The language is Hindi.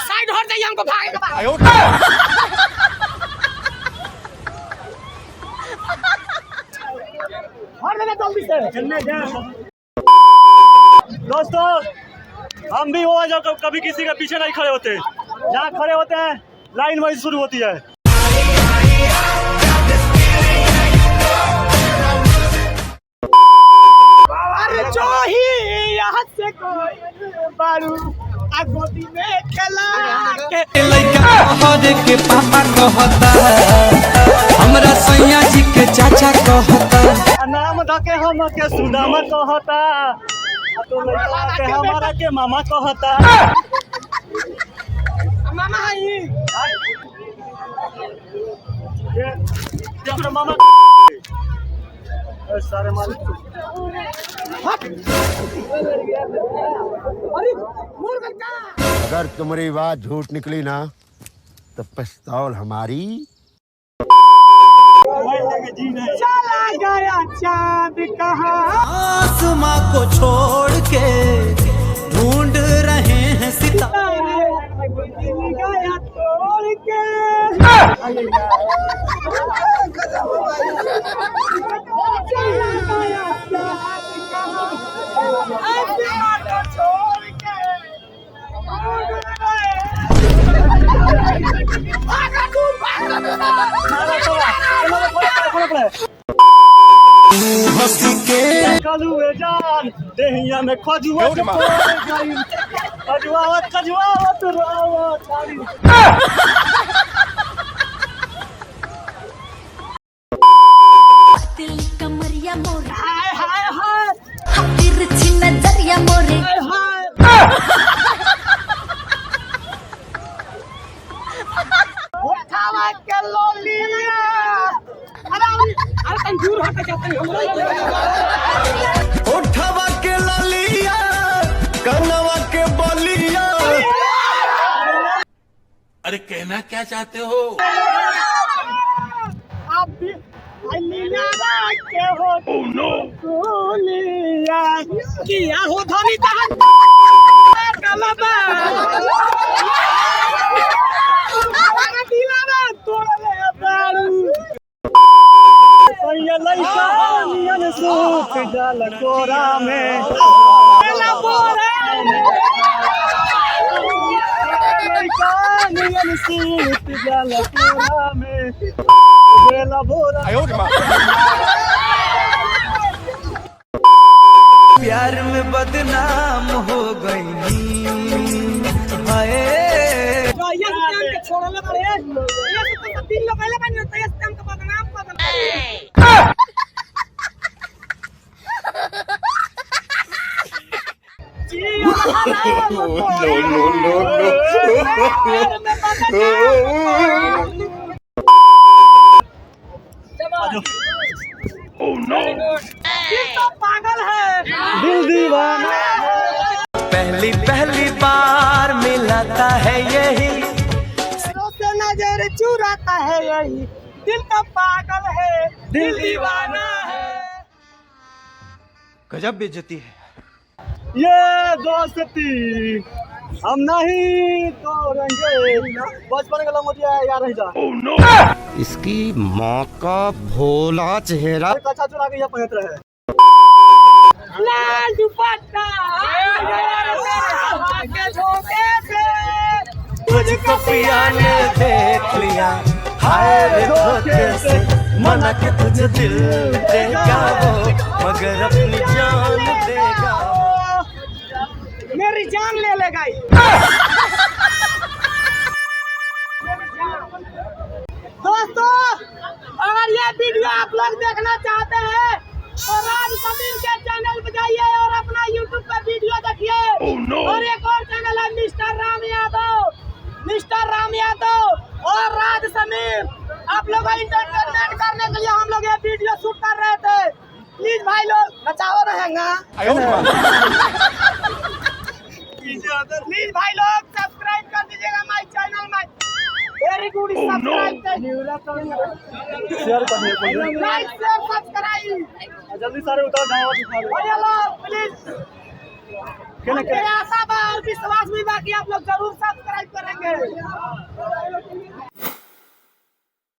साइड हट जाइए, हमको भागे के बाद। दोस्तों, हम भी वो जब कभी किसी के पीछे नहीं खड़े होते, जहाँ खड़े होते हैं लाइन वहीं शुरू होती है। अरे जो ही यहाँ से कोई बारू आगोदी में खेला के के पापा कहता, हमरा सैया जी के चाचा कहता, नाम धके हम के सुदाम कहता, तो लड़का के हमारा के मामा कहता। मामा है ये अपना मामा सारे मालिक। अगर तुम्हारी बात झूठ निकली ना तो पिस्तौल हमारी। चला गया चाँद कहाँ, आसमां को छोड़ के ढूंढ रहे हैं सितारे, गया तोड़ के कलुए जान देहिया में खजुआ खजुआवत दिल कमरिया मोरे, हाय हाय हाय तिरछी नजरिया मोरे, उठावा के लोलिया। अरे कंजूर हट जाते हैं उठवा के ललिया, कनवा के बलिया। अरे कहना क्या चाहते हो? आप भी लिया के हो। ओह नो, गोलिया किया हो धनी दान कलबा दिलाना तोड़ले बारू। ये लइका नियन सूत जाल कोरा में, एला बोरा लइका नियन सूत जाल कोरा में, बेला बोरा। प्यार में बदनाम हो गई हाय, ये काम के छोड़ले बड़े ये तो दिल लगाले बन तो ये काम के बदनाम कर पागल है दिल दीवाना। पहली पहली बार मिलाता है यही, से नजर चुराता है यही, दिल का पागल है, दिल दीवाना है। गजब बेइज्जती है। ये दोस्ती हम नहीं तोड़ेंगे, बचपन का लंगोटिया याद रह जा। इसकी माँ का भोला चेहरा। कच्चा चुरा के ये पहनत रहे। लाल दुपट्टा के धोखे से तुझको पिया ने देख लिया, हाय रे धोखे से, मना के तुझे दिल देगा वो, मगर अपनी जान देगा। मेरी जान ले लेगा ये। दोस्तों, अगर ये वीडियो आप लोग देखना चाहते हैं तो राज समीर के चैनल पे जाइए और अपना YouTube पे वीडियो देखिए। और एक और चैनल है मिस्टर राम यादव और राज समीर। आप लोग इंटरटेनमेंट करने के लिए हम लोग ये वीडियो शूट कर रहे थे। प्लीज भाई लोग नचाओ रहेगा। प्लीज भाई लोग सब्सक्राइब कर दीजिएगा माय चैनल में। वेरी गुड सब्सक्राइब शेयर कर दिए लाइक शेयर सब्सक्राइब जल्दी सारे उतार, प्लीज। क्या मुझे आशा और विश्वास भी बाकी आप लोग जरूर सब्सक्राइब करेंगे।